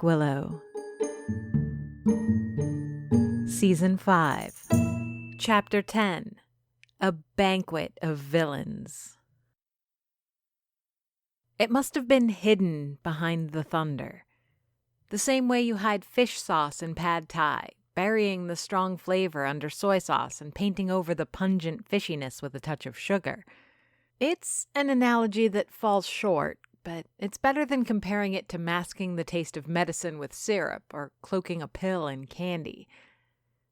Willow, Season 5, Chapter 10, A Banquet of Villains. It must have been hidden behind the thunder, the same way you hide fish sauce in pad thai, burying the strong flavor under soy sauce and painting over the pungent fishiness with a touch of sugar. It's an analogy that falls short, but it's better than comparing it to masking the taste of medicine with syrup or cloaking a pill in candy.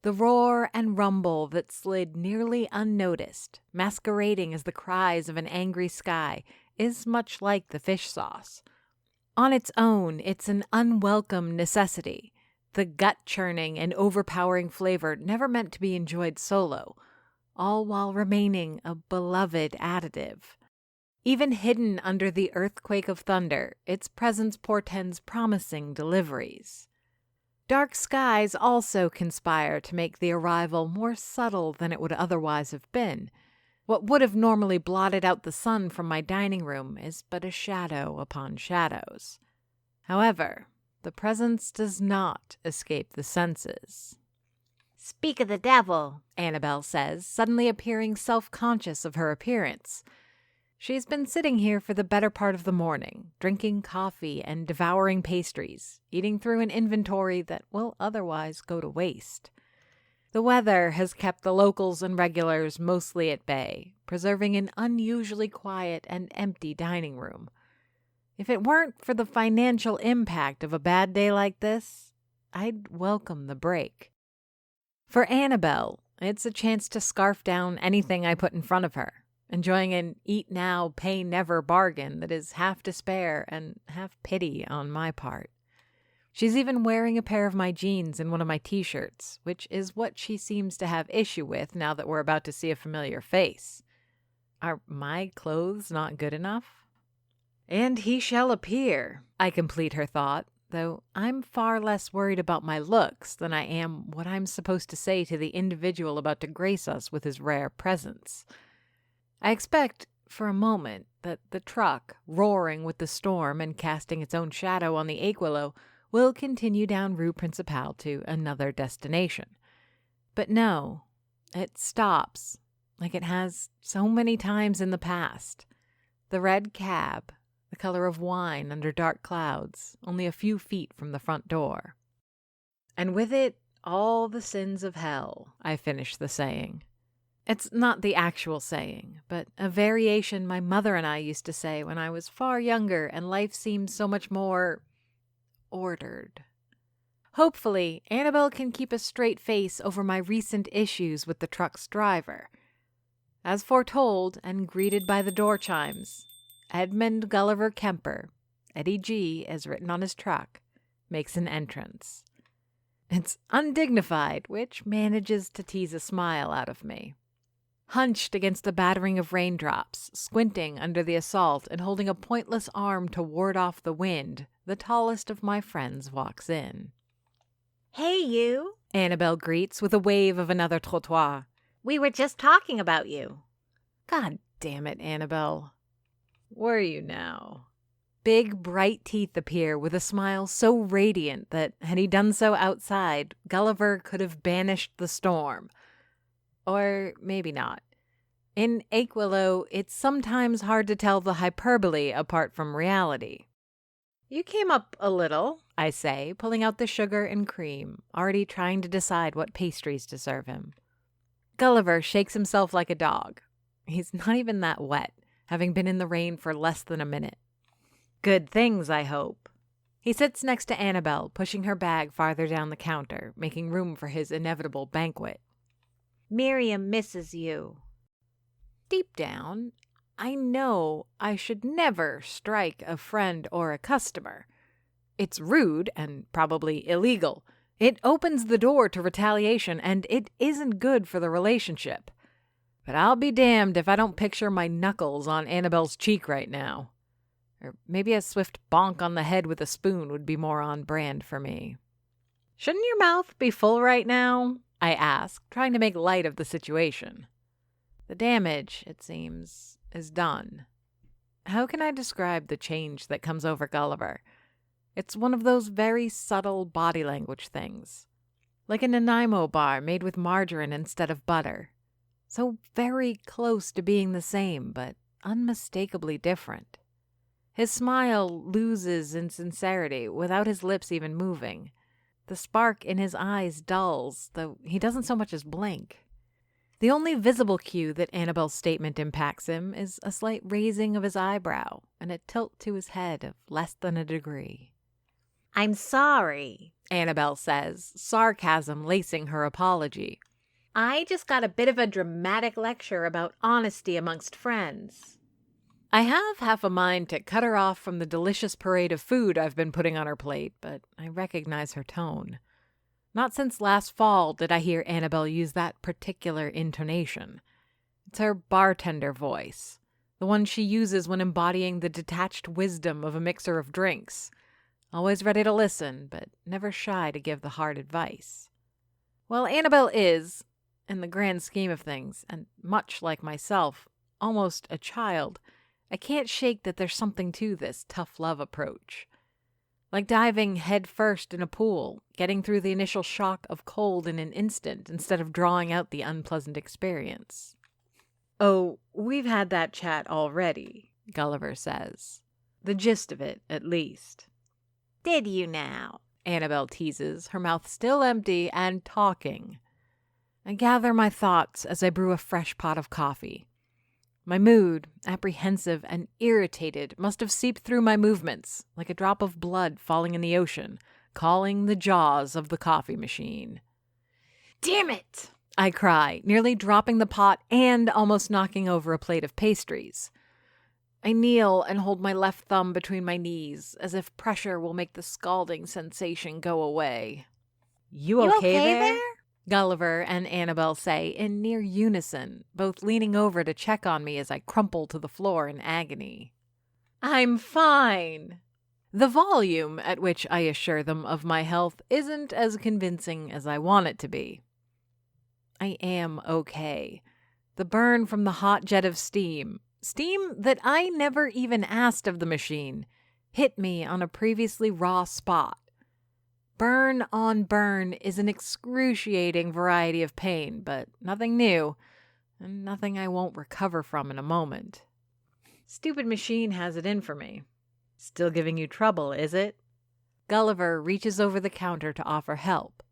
The roar and rumble that slid nearly unnoticed, masquerading as the cries of an angry sky, is much like the fish sauce. On its own, it's an unwelcome necessity, the gut-churning and overpowering flavor never meant to be enjoyed solo, all while remaining a beloved additive. Even hidden under the earthquake of thunder, its presence portends promising deliveries. Dark skies also conspire to make the arrival more subtle than it would otherwise have been. What would have normally blotted out the sun from my dining room is but a shadow upon shadows. However, the presence does not escape the senses. "Speak of the devil," Annabelle says, suddenly appearing self-conscious of her appearance. She's been sitting here for the better part of the morning, drinking coffee and devouring pastries, eating through an inventory that will otherwise go to waste. The weather has kept the locals and regulars mostly at bay, preserving an unusually quiet and empty dining room. If it weren't for the financial impact of a bad day like this, I'd welcome the break. For Annabelle, it's a chance to scarf down anything I put in front of her, enjoying an eat-now, pay-never bargain that is half despair and half pity on my part. She's even wearing a pair of my jeans and one of my t-shirts, which is what she seems to have issue with now that we're about to see a familiar face. Are my clothes not good enough? And he shall appear, I complete her thought, though I'm far less worried about my looks than I am what I'm supposed to say to the individual about to grace us with his rare presence. I expect, for a moment, that the truck, roaring with the storm and casting its own shadow on the Aiguillo, will continue down Rue Principale to another destination. But no, it stops, like it has so many times in the past. The red cab, the color of wine under dark clouds, only a few feet from the front door. And with it, all the sins of hell, I finish the saying. It's not the actual saying, but a variation my mother and I used to say when I was far younger and life seemed so much more ordered. Hopefully, Annabelle can keep a straight face over my recent issues with the truck's driver. As foretold and greeted by the door chimes, Edmund Gulliver Kemper, Eddie G as written on his truck, makes an entrance. It's undignified, which manages to tease a smile out of me. Hunched against the battering of raindrops, squinting under the assault and holding a pointless arm to ward off the wind, the tallest of my friends walks in. "Hey, you," Annabelle greets with a wave of another trottoir. "We were just talking about you." God damn it, Annabelle. Were you now? Big, bright teeth appear with a smile so radiant that, had he done so outside, Gulliver could have banished the storm. Or maybe not. In Aiguillo, it's sometimes hard to tell the hyperbole apart from reality. You came up a little, I say, pulling out the sugar and cream, already trying to decide what pastries to serve him. Gulliver shakes himself like a dog. He's not even that wet, having been in the rain for less than a minute. Good things, I hope. He sits next to Annabelle, pushing her bag farther down the counter, making room for his inevitable banquet. "Miriam misses you." Deep down, I know I should never strike a friend or a customer. It's rude and probably illegal. It opens the door to retaliation, and it isn't good for the relationship. But I'll be damned if I don't picture my knuckles on Annabelle's cheek right now. Or maybe a swift bonk on the head with a spoon would be more on brand for me. Shouldn't your mouth be full right now? I ask, trying to make light of the situation. The damage, it seems, is done. How can I describe the change that comes over Gulliver? It's one of those very subtle body language things. Like a Nanaimo bar made with margarine instead of butter. So very close to being the same, but unmistakably different. His smile loses in sincerity without his lips even moving. The spark in his eyes dulls, though he doesn't so much as blink. The only visible cue that Annabelle's statement impacts him is a slight raising of his eyebrow and a tilt to his head of less than a degree. I'm sorry, Annabelle says, sarcasm lacing her apology. I just got a bit of a dramatic lecture about honesty amongst friends. I have half a mind to cut her off from the delicious parade of food I've been putting on her plate, but I recognize her tone. Not since last fall did I hear Annabelle use that particular intonation. It's her bartender voice, the one she uses when embodying the detached wisdom of a mixer of drinks. Always ready to listen, but never shy to give the hard advice. Well, Annabelle is, in the grand scheme of things, and much like myself, almost a child, I can't shake that there's something to this tough love approach. Like diving head first in a pool, getting through the initial shock of cold in an instant instead of drawing out the unpleasant experience. Oh, we've had that chat already, Gulliver says. The gist of it, at least. Did you now? Annabelle teases, her mouth still empty and talking. I gather my thoughts as I brew a fresh pot of coffee. My mood, apprehensive and irritated, must have seeped through my movements, like a drop of blood falling in the ocean, calling the jaws of the coffee machine. Damn it! I cry, nearly dropping the pot and almost knocking over a plate of pastries. I kneel and hold my left thumb between my knees, as if pressure will make the scalding sensation go away. You okay there? Gulliver and Annabelle say in near unison, both leaning over to check on me as I crumple to the floor in agony. I'm fine. The volume at which I assure them of my health isn't as convincing as I want it to be. I am okay. The burn from the hot jet of steam that I never even asked of the machine, hit me on a previously raw spot. Burn on burn is an excruciating variety of pain, but nothing new, and nothing I won't recover from in a moment. Stupid machine has it in for me. Still giving you trouble, is it? Gulliver reaches over the counter to offer help.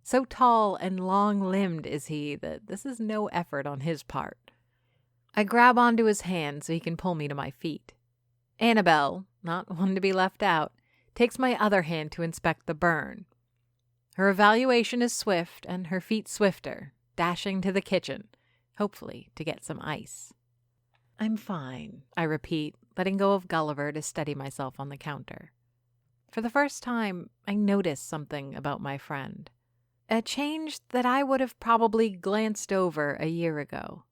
So tall and long-limbed is he that this is no effort on his part. I grab onto his hand so he can pull me to my feet. Annabelle, not one to be left out, takes my other hand to inspect the burn. Her evaluation is swift and her feet swifter, dashing to the kitchen, hopefully to get some ice. I'm fine, I repeat, letting go of Gulliver to steady myself on the counter. For the first time, I notice something about my friend. A change that I would have probably glanced over a year ago.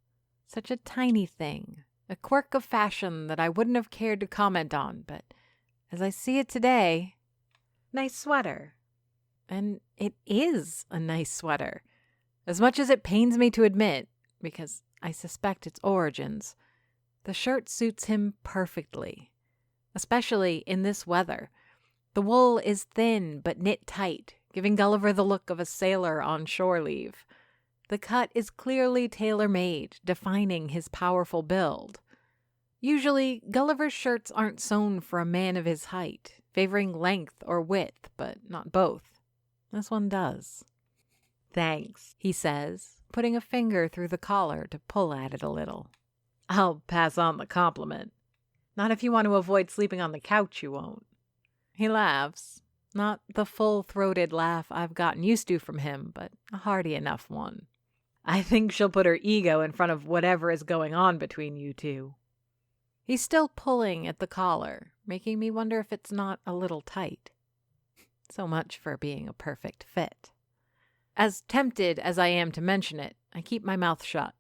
Such a tiny thing, a quirk of fashion that I wouldn't have cared to comment on, but as I see it today, nice sweater. And it is a nice sweater. As much as it pains me to admit, because I suspect its origins, the shirt suits him perfectly, especially in this weather. The wool is thin but knit tight, giving Gulliver the look of a sailor on shore leave. The cut is clearly tailor-made, defining his powerful build. Usually, Gulliver's shirts aren't sewn for a man of his height, favoring length or width, but not both. This one does. Thanks, he says, putting a finger through the collar to pull at it a little. I'll pass on the compliment. Not if you want to avoid sleeping on the couch, you won't. He laughs. Not the full-throated laugh I've gotten used to from him, but a hearty enough one. I think she'll put her ego in front of whatever is going on between you two. He's still pulling at the collar, making me wonder if it's not a little tight. So much for being a perfect fit. As tempted as I am to mention it, I keep my mouth shut.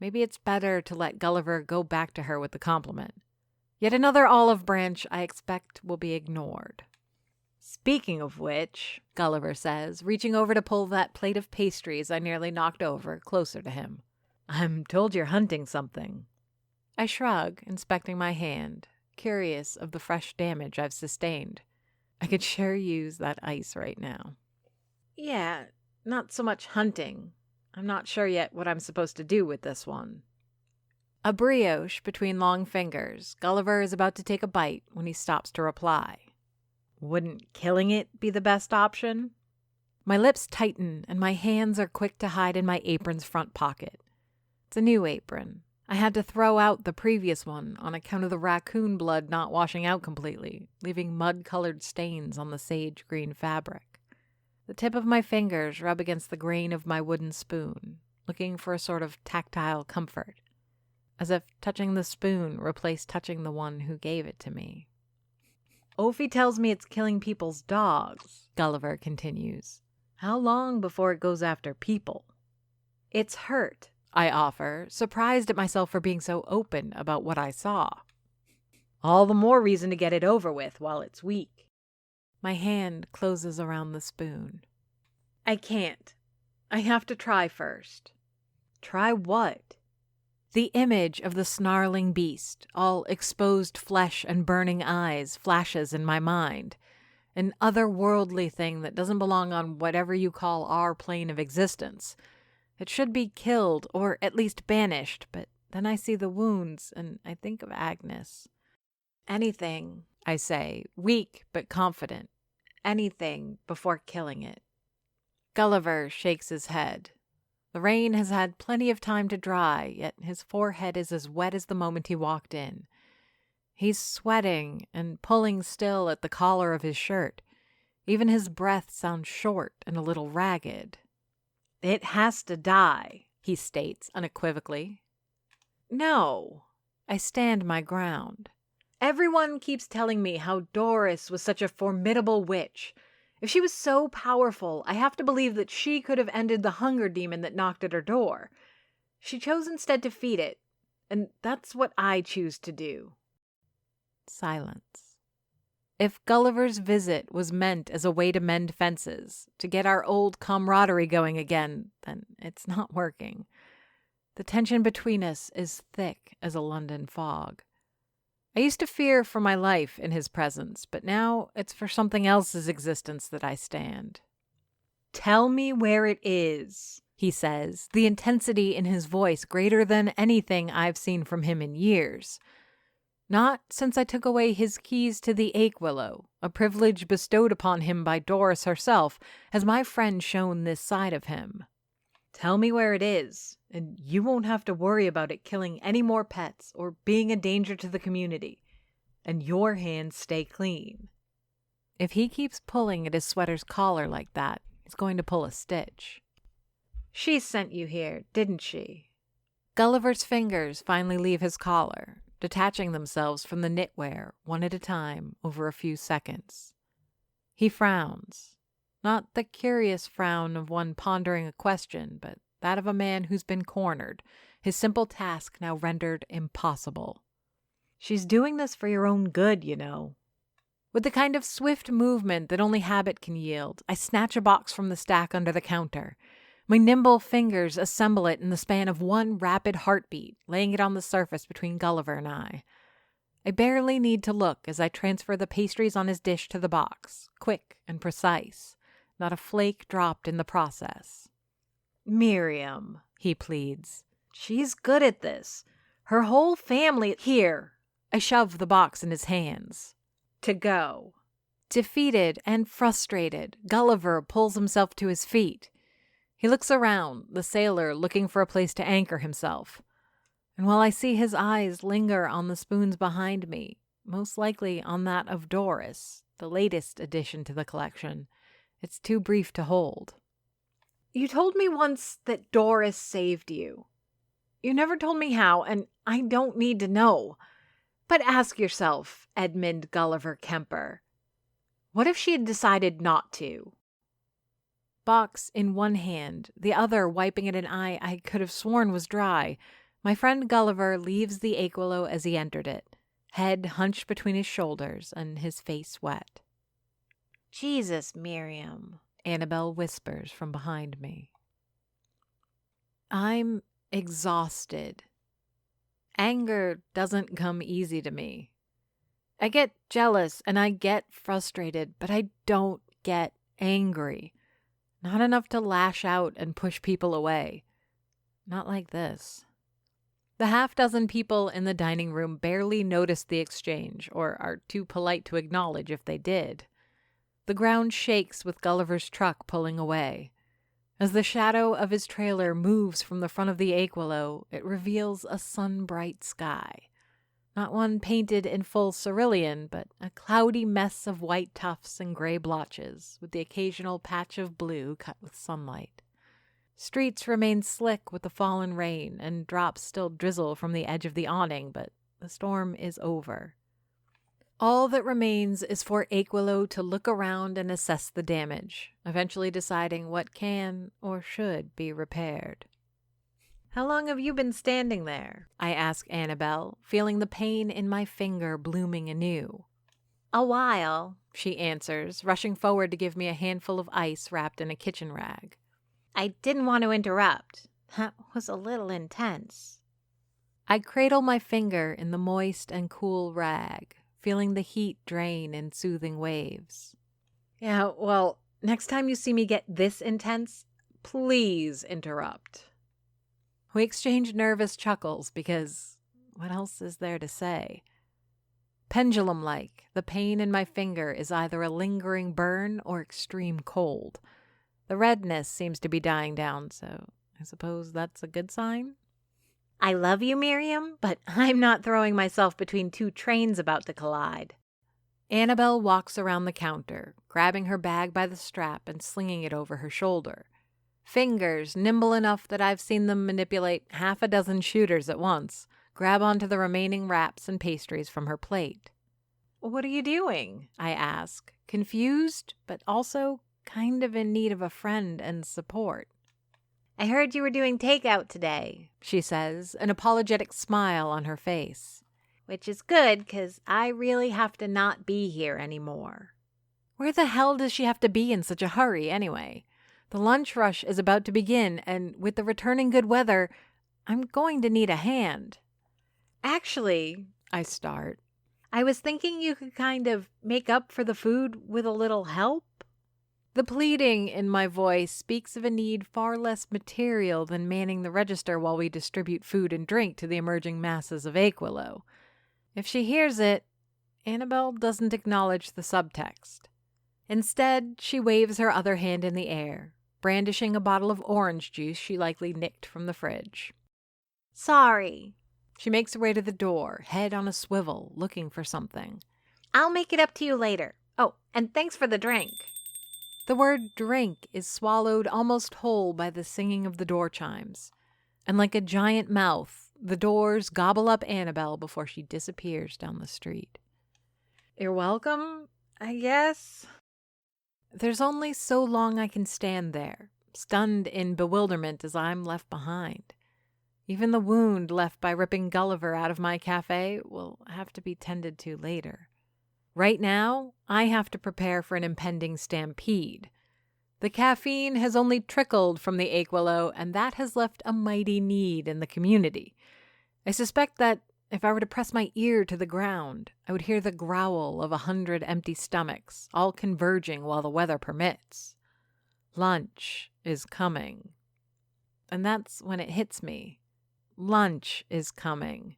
Maybe it's better to let Gulliver go back to her with the compliment. Yet another olive branch I expect will be ignored. Speaking of which, Gulliver says, reaching over to pull that plate of pastries I nearly knocked over closer to him. I'm told you're hunting something. I shrug, inspecting my hand, curious of the fresh damage I've sustained. I could sure use that ice right now. Yeah, not so much hunting. I'm not sure yet what I'm supposed to do with this one. A brioche between long fingers, Gulliver is about to take a bite when he stops to reply. Wouldn't killing it be the best option? My lips tighten and my hands are quick to hide in my apron's front pocket. It's a new apron. I had to throw out the previous one on account of the raccoon blood not washing out completely, leaving mud-colored stains on the sage green fabric. The tip of my fingers rub against the grain of my wooden spoon, looking for a sort of tactile comfort, as if touching the spoon replaced touching the one who gave it to me. Ophi tells me it's killing people's dogs, Gulliver continues. How long before it goes after people? It's hurt, I offer, surprised at myself for being so open about what I saw. All the more reason to get it over with while it's weak. My hand closes around the spoon. I can't. I have to try first. Try what? The image of the snarling beast, all exposed flesh and burning eyes, flashes in my mind. An otherworldly thing that doesn't belong on whatever you call our plane of existence. It should be killed, or at least banished, but then I see the wounds, and I think of Agnes. Anything, I say, weak but confident. Anything before killing it. Gulliver shakes his head. The rain has had plenty of time to dry, yet his forehead is as wet as the moment he walked in. He's sweating and pulling still at the collar of his shirt. Even his breath sounds short and a little ragged. It has to die, he states unequivocally. No, I stand my ground. Everyone keeps telling me how Doris was such a formidable witch. If she was so powerful, I have to believe that she could have ended the hunger demon that knocked at her door. She chose instead to feed it, and that's what I choose to do. Silence. If Gulliver's visit was meant as a way to mend fences, to get our old camaraderie going again, then it's not working. The tension between us is thick as a London fog. I used to fear for my life in his presence, but now it's for something else's existence that I stand. Tell me where it is, he says, the intensity in his voice greater than anything I've seen from him in years. Not since I took away his keys to the ache willow, a privilege bestowed upon him by Doris herself, has my friend shown this side of him. Tell me where it is, and you won't have to worry about it killing any more pets or being a danger to the community. And your hands stay clean. If he keeps pulling at his sweater's collar like that, he's going to pull a stitch. She sent you here, didn't she? Gulliver's fingers finally leave his collar, detaching themselves from the knitwear one at a time over a few seconds. He frowns. Not the curious frown of one pondering a question, but that of a man who's been cornered, his simple task now rendered impossible. She's doing this for your own good, you know. With the kind of swift movement that only habit can yield, I snatch a box from the stack under the counter. My nimble fingers assemble it in the span of one rapid heartbeat, laying it on the surface between Gulliver and I. I barely need to look as I transfer the pastries on his dish to the box, quick and precise. Not a flake dropped in the process. Miriam, he pleads. She's good at this. Her whole family here. I shove the box in his hands. To go. Defeated and frustrated, Gulliver pulls himself to his feet. He looks around, the sailor looking for a place to anchor himself. And while I see his eyes linger on the spoons behind me, most likely on that of Doris, the latest addition to the collection, it's too brief to hold. You told me once that Doris saved you. You never told me how, and I don't need to know. But ask yourself, Edmund Gulliver Kemper, what if she had decided not to? Box in one hand, the other wiping at an eye I could have sworn was dry, my friend Gulliver leaves the ache willow as he entered it, head hunched between his shoulders and his face wet. Jesus, Miriam, Annabelle whispers from behind me. I'm exhausted. Anger doesn't come easy to me. I get jealous and I get frustrated, but I don't get angry. Not enough to lash out and push people away. Not like this. The half-dozen people in the dining room barely notice the exchange, or are too polite to acknowledge if they did. The ground shakes with Gulliver's truck pulling away. As the shadow of his trailer moves from the front of the Aquilo, it reveals a sun-bright sky. Not one painted in full cerulean, but a cloudy mess of white tufts and gray blotches, with the occasional patch of blue cut with sunlight. Streets remain slick with the fallen rain, and drops still drizzle from the edge of the awning, but the storm is over. All that remains is for Aquilo to look around and assess the damage, eventually deciding what can or should be repaired. How long have you been standing there? I ask Annabelle, feeling the pain in my finger blooming anew. A while, she answers, rushing forward to give me a handful of ice wrapped in a kitchen rag. I didn't want to interrupt. That was a little intense. I cradle my finger in the moist and cool rag, feeling the heat drain in soothing waves. Yeah, well, next time you see me get this intense, please interrupt. We exchange nervous chuckles because what else is there to say? Pendulum-like, the pain in my finger is either a lingering burn or extreme cold. The redness seems to be dying down, so I suppose that's a good sign. I love you, Miriam, but I'm not throwing myself between two trains about to collide. Annabelle walks around the counter, grabbing her bag by the strap and slinging it over her shoulder. Fingers, nimble enough that I've seen them manipulate half a dozen shooters at once, grab onto the remaining wraps and pastries from her plate. What are you doing? I ask, confused, but also kind of in need of a friend and support. I heard you were doing takeout today, she says, an apologetic smile on her face. Which is good, 'cause I really have to not be here anymore. Where the hell does she have to be in such a hurry, anyway? The lunch rush is about to begin, and with the returning good weather, I'm going to need a hand. Actually, I start. I was thinking you could kind of make up for the food with a little help. The pleading in my voice speaks of a need far less material than manning the register while we distribute food and drink to the emerging masses of Aquilo. If she hears it, Annabelle doesn't acknowledge the subtext. Instead, she waves her other hand in the air, brandishing a bottle of orange juice she likely nicked from the fridge. Sorry. She makes her way to the door, head on a swivel, looking for something. I'll make it up to you later. Oh, and thanks for the drink. The word drink is swallowed almost whole by the singing of the door chimes. And like a giant mouth, the doors gobble up Annabelle before she disappears down the street. You're welcome, I guess. There's only so long I can stand there, stunned in bewilderment as I'm left behind. Even the wound left by ripping Gulliver out of my cafe will have to be tended to later. Right now, I have to prepare for an impending stampede. The caffeine has only trickled from the Aquilo, and that has left a mighty need in the community. I suspect that if I were to press my ear to the ground, I would hear the growl of 100 empty stomachs, all converging while the weather permits. Lunch is coming. And that's when it hits me. Lunch is coming.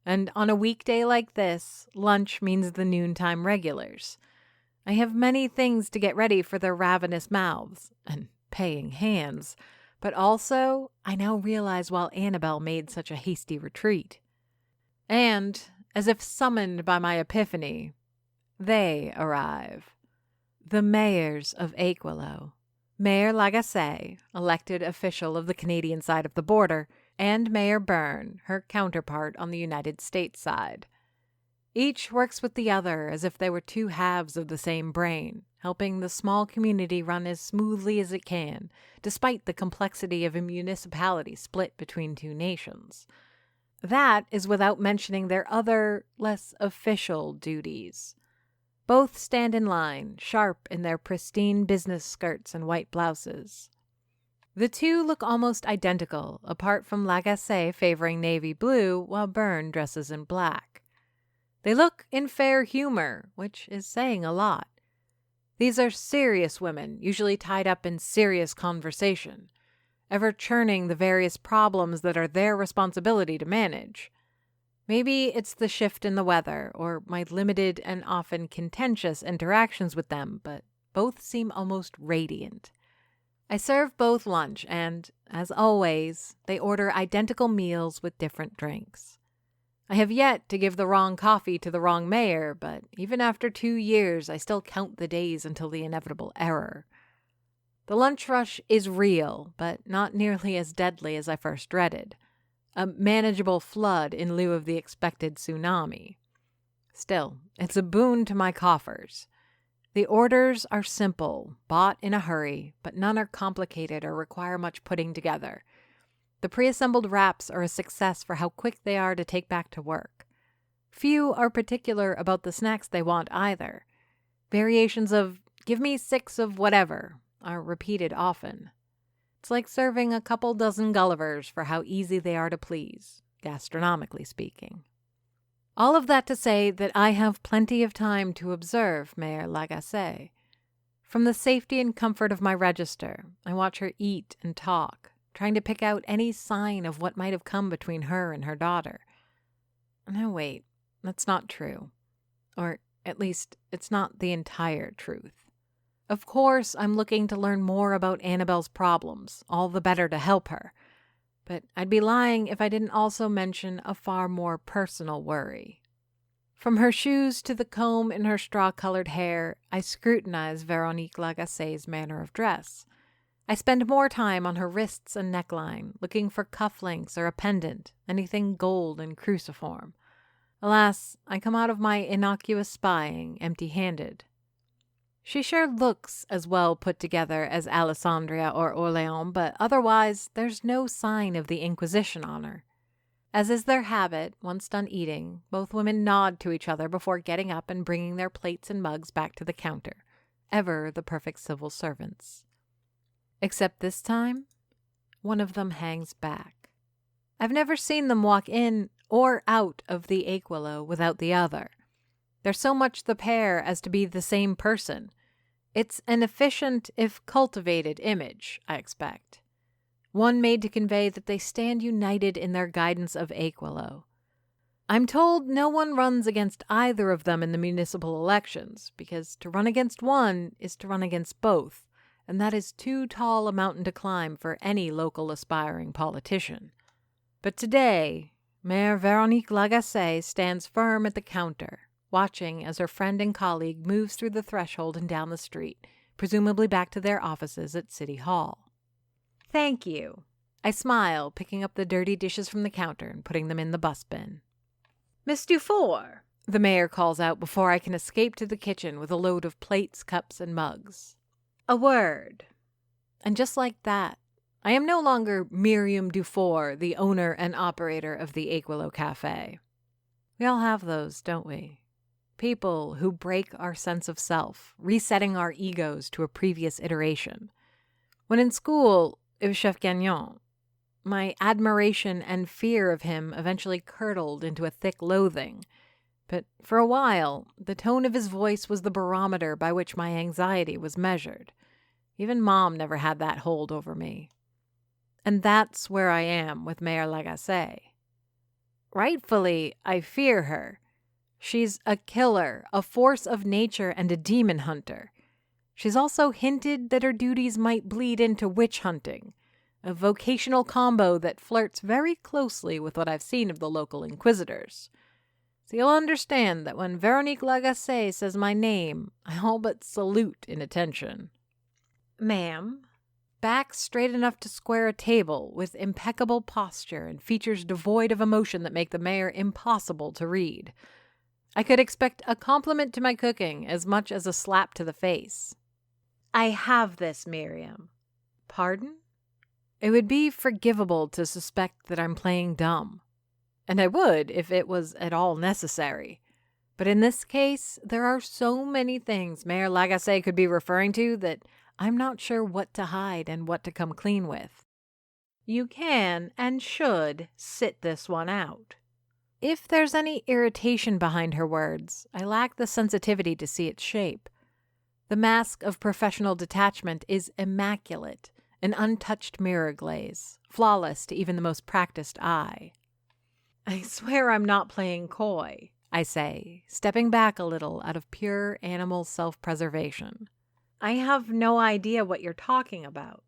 And on a weekday like this, lunch means the noontime regulars. I have many things to get ready for their ravenous mouths and paying hands, but also I now realize why Annabelle made such a hasty retreat. And, as if summoned by my epiphany, they arrive. The mayors of Aquilo. Mayor Lagacé, elected official of the Canadian side of the border, and Mayor Byrne, her counterpart on the United States side. Each works with the other as if they were two halves of the same brain, helping the small community run as smoothly as it can, despite the complexity of a municipality split between two nations. That is without mentioning their other, less official duties. Both stand in line, sharp in their pristine business skirts and white blouses. The two look almost identical, apart from Lagacé favoring navy blue while Byrne dresses in black. They look in fair humor, which is saying a lot. These are serious women, usually tied up in serious conversation, ever churning the various problems that are their responsibility to manage. Maybe it's the shift in the weather or my limited and often contentious interactions with them, but both seem almost radiant. I serve both lunch and, as always, they order identical meals with different drinks. I have yet to give the wrong coffee to the wrong mayor, but even after 2 years, I still count the days until the inevitable error. The lunch rush is real, but not nearly as deadly as I first dreaded. A manageable flood in lieu of the expected tsunami. Still, it's a boon to my coffers. The orders are simple, bought in a hurry, but none are complicated or require much putting together. The pre-assembled wraps are a success for how quick they are to take back to work. Few are particular about the snacks they want either. Variations of, "give me 6 of whatever," are repeated often. It's like serving a couple dozen Gullivers for how easy they are to please, gastronomically speaking. All of that to say that I have plenty of time to observe Mayor Lagacé. From the safety and comfort of my register, I watch her eat and talk, trying to pick out any sign of what might have come between her and her daughter. No, wait, that's not true. Or, at least, it's not the entire truth. Of course, I'm looking to learn more about Annabelle's problems, all the better to help her. But I'd be lying if I didn't also mention a far more personal worry. From her shoes to the comb in her straw-colored hair, I scrutinize Veronique Lagacé's manner of dress. I spend more time on her wrists and neckline, looking for cufflinks or a pendant, anything gold and cruciform. Alas, I come out of my innocuous spying empty-handed. She sure looks as well put together as Alessandria or Orléans, but otherwise there's no sign of the Inquisition on her. As is their habit, once done eating, both women nod to each other before getting up and bringing their plates and mugs back to the counter, ever the perfect civil servants. Except this time, one of them hangs back. I've never seen them walk in or out of the Aquilo without the other. They're so much the pair as to be the same person. It's an efficient, if cultivated, image, I expect. One made to convey that they stand united in their guidance of Aquilo. I'm told no one runs against either of them in the municipal elections, because to run against one is to run against both, and that is too tall a mountain to climb for any local aspiring politician. But today, Mayor Veronique Lagacé stands firm at the counter, watching as her friend and colleague moves through the threshold and down the street, presumably back to their offices at City Hall. "Thank you." I smile, picking up the dirty dishes from the counter and putting them in the bus bin. "Miss Dufour," the mayor calls out before I can escape to the kitchen with a load of plates, cups, and mugs. "a word." And just like that, I am no longer Miriam Dufour, the owner and operator of the Aquilo Café. We all have those, don't we? People who break our sense of self, resetting our egos to a previous iteration. When in school, it was Chef Gagnon. My admiration and fear of him eventually curdled into a thick loathing. But for a while, the tone of his voice was the barometer by which my anxiety was measured. Even Mom never had that hold over me. And that's where I am with Mayor Lagacé. Rightfully, I fear her. She's a killer, a force of nature, and a demon hunter. She's also hinted that her duties might bleed into witch hunting, a vocational combo that flirts very closely with what I've seen of the local inquisitors. So you'll understand that when Veronique Lagacé says my name, I all but salute in attention. "Ma'am." Back straight enough to square a table, with impeccable posture and features devoid of emotion that make the mayor impossible to read. I could expect a compliment to my cooking as much as a slap to the face. "I have this, Miriam." Pardon? It would be forgivable to suspect that I'm playing dumb. And I would if it was at all necessary. But in this case, there are so many things Mayor Lagacé could be referring to that I'm not sure what to hide and what to come clean with. You can and should sit this one out. If there's any irritation behind her words, I lack the sensitivity to see its shape. The mask of professional detachment is immaculate, an untouched mirror glaze, flawless to even the most practiced eye. I swear I'm not playing coy, I say, stepping back a little out of pure animal self-preservation. I have no idea what you're talking about.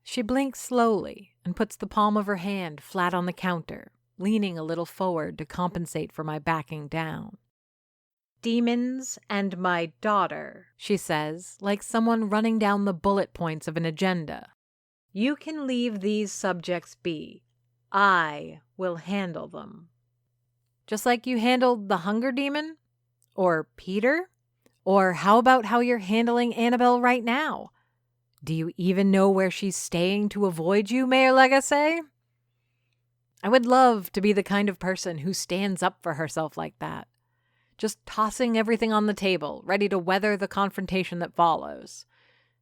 She blinks slowly and puts the palm of her hand flat on the counter, leaning a little forward to compensate for my backing down. Demons and my daughter, She says, like someone running down the bullet points of an agenda. You can leave these subjects be. I will handle them. Just like you handled the hunger demon? Or Peter? Or how about how you're handling Annabelle right now? Do you even know where she's staying to avoid you, Mayor Legacy? I would love to be the kind of person who stands up for herself like that, just tossing everything on the table, ready to weather the confrontation that follows.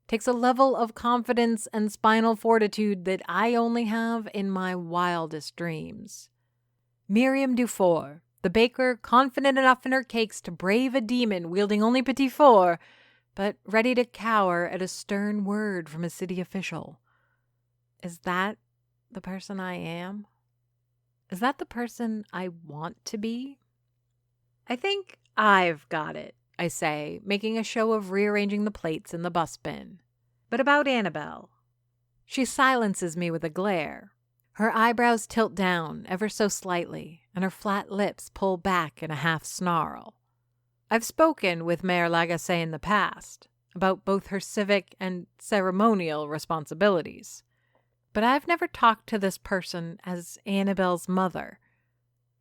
Takes a level of confidence and spinal fortitude that I only have in my wildest dreams. Miriam Dufour, the baker confident enough in her cakes to brave a demon wielding only petit four, but ready to cower at a stern word from a city official. Is that the person I am? Is that the person I want to be? I think I've got it, I say, making a show of rearranging the plates in the bus bin. But about Annabelle. She silences me with a glare. Her eyebrows tilt down ever so slightly, and her flat lips pull back in a half snarl. I've spoken with Mayor Lagacé in the past about both her civic and ceremonial responsibilities, but I've never talked to this person as Annabelle's mother.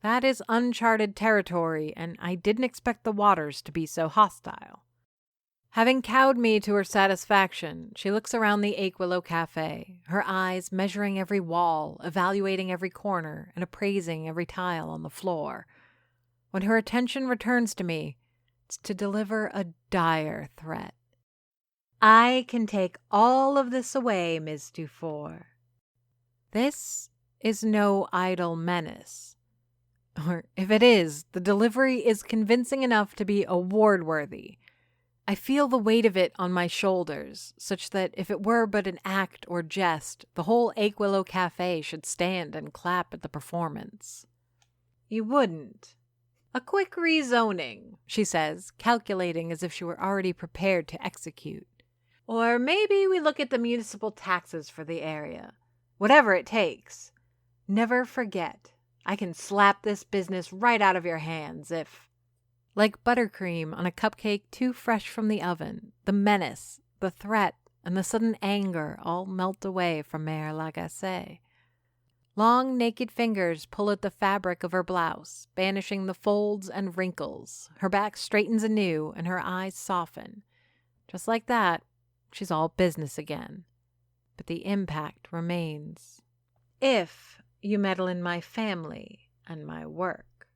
That is uncharted territory, and I didn't expect the waters to be so hostile. Having cowed me to her satisfaction, she looks around the Aquilo Cafe, her eyes measuring every wall, evaluating every corner, and appraising every tile on the floor. When her attention returns to me, it's to deliver a dire threat. I can take all of this away, Ms. Dufour. This is no idle menace. Or if it is, the delivery is convincing enough to be award-worthy. I feel the weight of it on my shoulders, such that if it were but an act or jest, the whole Aquilo Cafe should stand and clap at the performance. You wouldn't. A quick rezoning, she says, calculating as if she were already prepared to execute. Or maybe we look at the municipal taxes for the area. Whatever it takes. Never forget, I can slap this business right out of your hands if... Like buttercream on a cupcake too fresh from the oven, the menace, the threat, and the sudden anger all melt away from Mayor Lagacé. Long, naked fingers pull at the fabric of her blouse, banishing the folds and wrinkles. Her back straightens anew, and her eyes soften. Just like that, she's all business again. But the impact remains. If you meddle in my family and my work.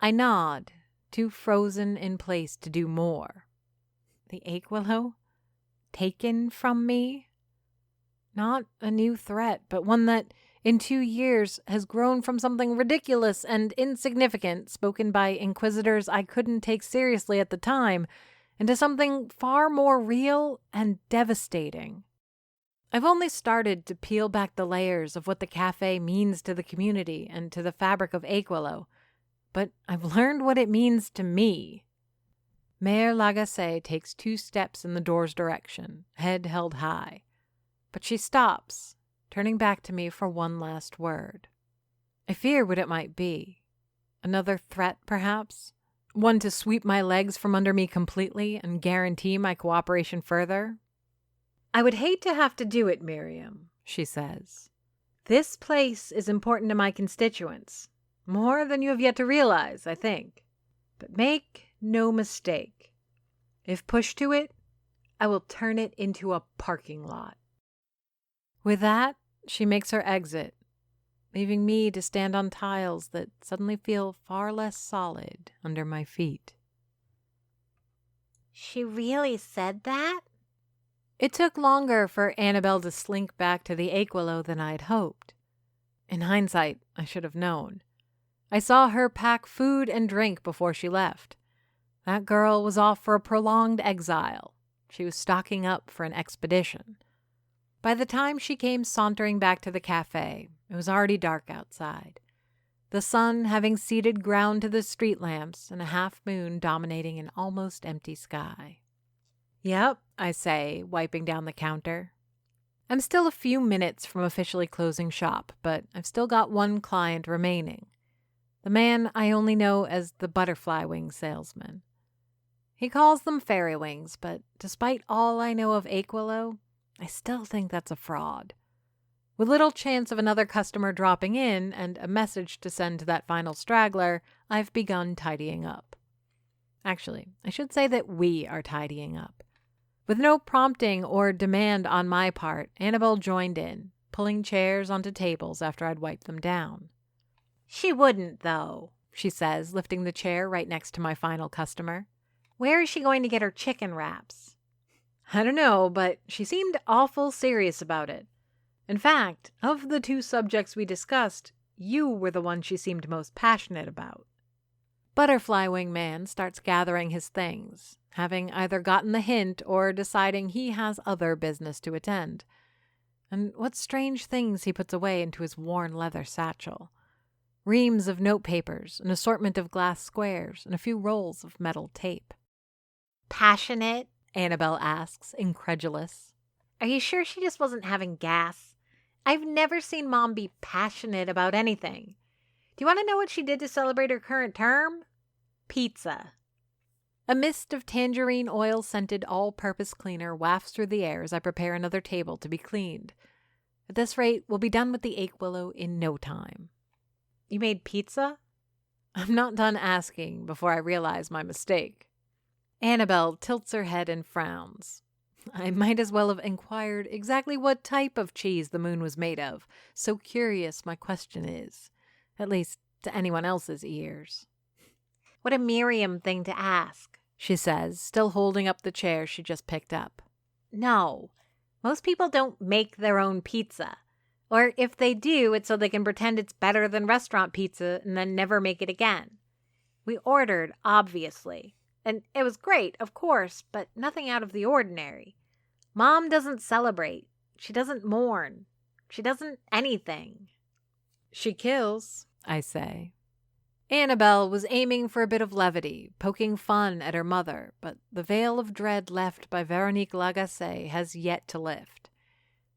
I nod, too frozen in place to do more. The Aquilo? Taken from me? Not a new threat, but one that, in 2 years, has grown from something ridiculous and insignificant, spoken by inquisitors I couldn't take seriously at the time, into something far more real and devastating. I've only started to peel back the layers of what the cafe means to the community and to the fabric of Aquilo, but I've learned what it means to me. Mayor Lagacé takes 2 steps in the door's direction, head held high. But she stops, turning back to me for one last word. I fear what it might be. Another threat, perhaps? One to sweep my legs from under me completely and guarantee my cooperation further? I would hate to have to do it, Miriam, she says. This place is important to my constituents. More than you have yet to realize, I think. But make no mistake. If pushed to it, I will turn it into a parking lot. With that, she makes her exit, leaving me to stand on tiles that suddenly feel far less solid under my feet. She really said that? It took longer for Annabelle to slink back to the Aquilo than I'd hoped. In hindsight, I should have known. I saw her pack food and drink before she left. That girl was off for a prolonged exile. She was stocking up for an expedition. By the time she came sauntering back to the cafe, it was already dark outside, the sun having ceded ground to the street lamps and a half moon dominating an almost empty sky. "Yep," I say, wiping down the counter. I'm still a few minutes from officially closing shop, but I've still got one client remaining. The man I only know as the butterfly wing salesman. He calls them fairy wings, but despite all I know of Aquilo, I still think that's a fraud. With little chance of another customer dropping in and a message to send to that final straggler, I've begun tidying up. Actually, I should say that we are tidying up. With no prompting or demand on my part, Annabelle joined in, pulling chairs onto tables after I'd wiped them down. "She wouldn't, though," she says, lifting the chair right next to my final customer. "Where is she going to get her chicken wraps?" I don't know, but she seemed awful serious about it. In fact, of the two subjects we discussed, you were the one she seemed most passionate about. Butterfly Wing Man starts gathering his things, having either gotten the hint or deciding he has other business to attend. And what strange things he puts away into his worn leather satchel. Reams of notepapers, an assortment of glass squares, and a few rolls of metal tape. "Passionate?" Annabelle asks, incredulous. "Are you sure she just wasn't having gas? I've never seen Mom be passionate about anything. Do you want to know what she did to celebrate her current term? Pizza." A mist of tangerine oil-scented all-purpose cleaner wafts through the air as I prepare another table to be cleaned. At this rate, we'll be done with the Aquilo in no time. "You made pizza?" I'm not done asking before I realize my mistake. Annabelle tilts her head and frowns. I might as well have inquired exactly what type of cheese the moon was made of, so curious my question is, at least to anyone else's ears. "What a Miriam thing to ask," she says, still holding up the chair she just picked up. "No, most people don't make their own pizza. Or if they do, it's so they can pretend it's better than restaurant pizza and then never make it again. We ordered, obviously. And it was great, of course, but nothing out of the ordinary. Mom doesn't celebrate. She doesn't mourn. She doesn't anything." "She kills," I say. Annabelle was aiming for a bit of levity, poking fun at her mother, but the veil of dread left by Veronique Lagacé has yet to lift.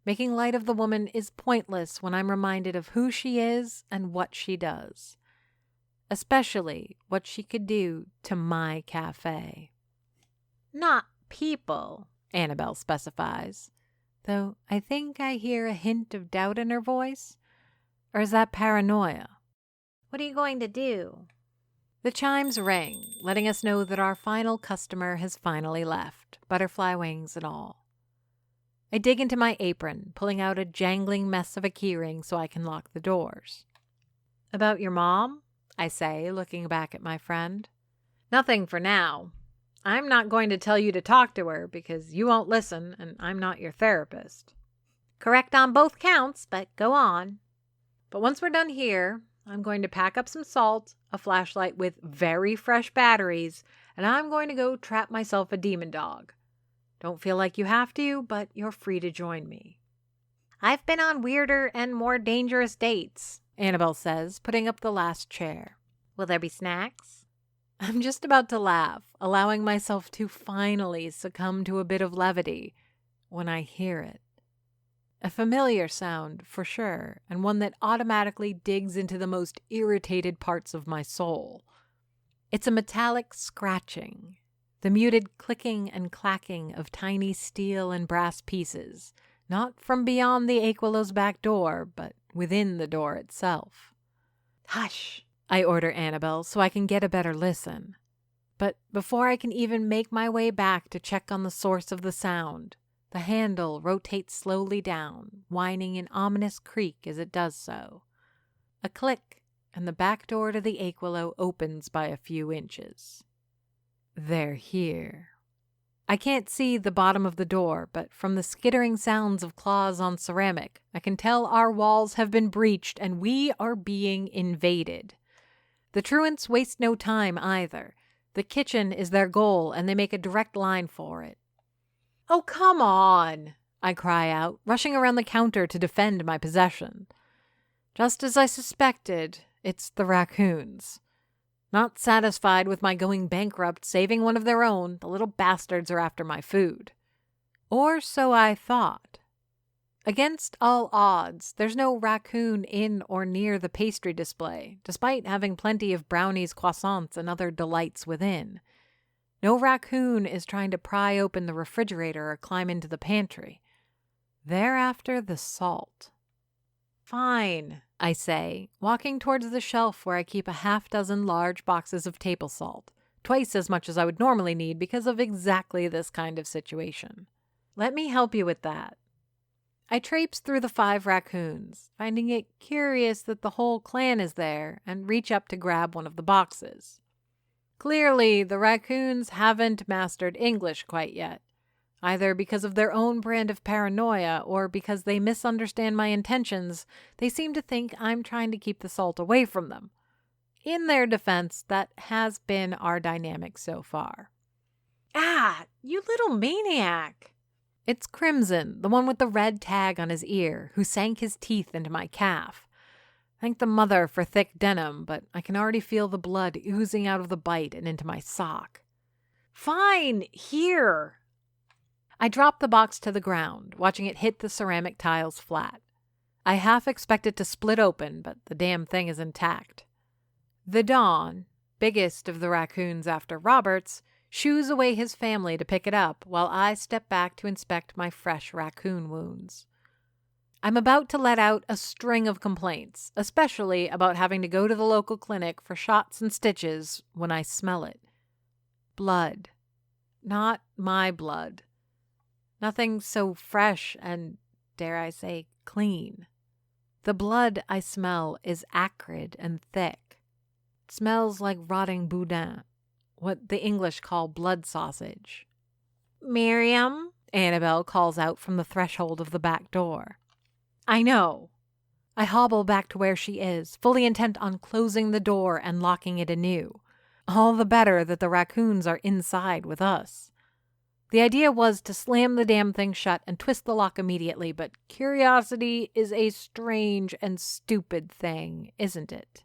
Making light of the woman is pointless when I'm reminded of who she is and what she does. Especially what she could do to my cafe. "Not people," Annabelle specifies, though I think I hear a hint of doubt in her voice. Or is that paranoia? "What are you going to do?" The chimes ring, letting us know that our final customer has finally left, butterfly wings and all. I dig into my apron, pulling out a jangling mess of a keyring so I can lock the doors. "About your mom?" I say, looking back at my friend. "Nothing for now. I'm not going to tell you to talk to her because you won't listen and I'm not your therapist." "Correct on both counts, but go on." "But once we're done here, I'm going to pack up some salt, a flashlight with very fresh batteries, and I'm going to go trap myself a demon dog. Don't feel like you have to, but you're free to join me." "I've been on weirder and more dangerous dates," Annabelle says, putting up the last chair. "Will there be snacks?" I'm just about to laugh, allowing myself to finally succumb to a bit of levity, when I hear it. A familiar sound, for sure, and one that automatically digs into the most irritated parts of my soul. It's a metallic scratching, the muted clicking and clacking of tiny steel and brass pieces, not from beyond the Aquilo's back door, but within the door itself. "Hush," I order Annabelle so I can get a better listen. But before I can even make my way back to check on the source of the sound, the handle rotates slowly down, whining an ominous creak as it does so. A click, and the back door to the Aquilo opens by a few inches. They're here. I can't see the bottom of the door, but from the skittering sounds of claws on ceramic, I can tell our walls have been breached and we are being invaded. The truants waste no time either. The kitchen is their goal and they make a direct line for it. "Oh, come on!" I cry out, rushing around the counter to defend my possession. Just as I suspected, it's the raccoons. Not satisfied with my going bankrupt saving one of their own, the little bastards are after my food. Or so I thought. Against all odds, there's no raccoon in or near the pastry display, despite having plenty of brownies, croissants, and other delights within. No raccoon is trying to pry open the refrigerator or climb into the pantry. They're after the salt. "Fine," I say, walking towards the shelf where I keep a half-dozen large boxes of table salt, twice as much as I would normally need because of exactly this kind of situation. "Let me help you with that." I traipse through the 5 raccoons, finding it curious that the whole clan is there, and reach up to grab one of the boxes. Clearly, the raccoons haven't mastered English quite yet, either because of their own brand of paranoia or because they misunderstand my intentions. They seem to think I'm trying to keep the salt away from them. In their defense, that has been our dynamic so far. "Ah, you little maniac!" It's Crimson, the one with the red tag on his ear, who sank his teeth into my calf. Thank the mother for thick denim, but I can already feel the blood oozing out of the bite and into my sock. "Fine, here." I drop the box to the ground, watching it hit the ceramic tiles flat. I half expect it to split open, but the damn thing is intact. The Don, biggest of the raccoons after Roberts, shoos away his family to pick it up while I step back to inspect my fresh raccoon wounds. I'm about to let out a string of complaints, especially about having to go to the local clinic for shots and stitches, when I smell it. Blood. Not my blood. Nothing so fresh and, dare I say, clean. The blood I smell is acrid and thick. It smells like rotting boudin, what the English call blood sausage. "Miriam," Annabelle calls out from the threshold of the back door. "I know." I hobble back to where she is, fully intent on closing the door and locking it anew. All the better that the raccoons are inside with us. The idea was to slam the damn thing shut and twist the lock immediately, but curiosity is a strange and stupid thing, isn't it?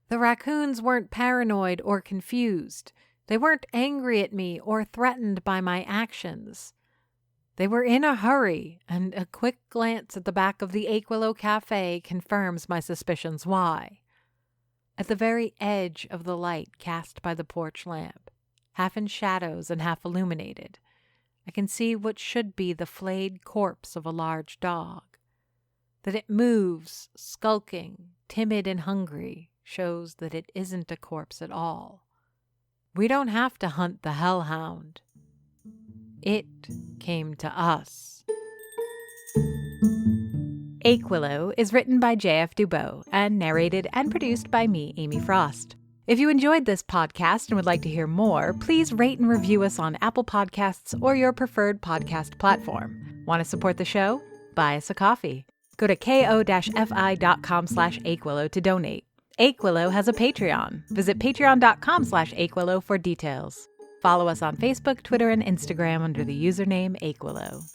The raccoons weren't paranoid or confused. They weren't angry at me or threatened by my actions. They were in a hurry, and a quick glance at the back of the Aquilo Cafe confirms my suspicions why. At the very edge of the light cast by the porch lamp, half in shadows and half illuminated, I can see what should be the flayed corpse of a large dog. That it moves, skulking, timid and hungry, shows that it isn't a corpse at all. We don't have to hunt the hellhound. It came to us. Aquilo is written by J.F. Dubow and narrated and produced by me, Amy Frost. If you enjoyed this podcast and would like to hear more, please rate and review us on Apple Podcasts or your preferred podcast platform. Want to support the show? Buy us a coffee. Go to ko-fi.com/Aquilo to donate. Aquilo has a Patreon. Visit patreon.com/Aquilo for details. Follow us on Facebook, Twitter, and Instagram under the username Aquilo.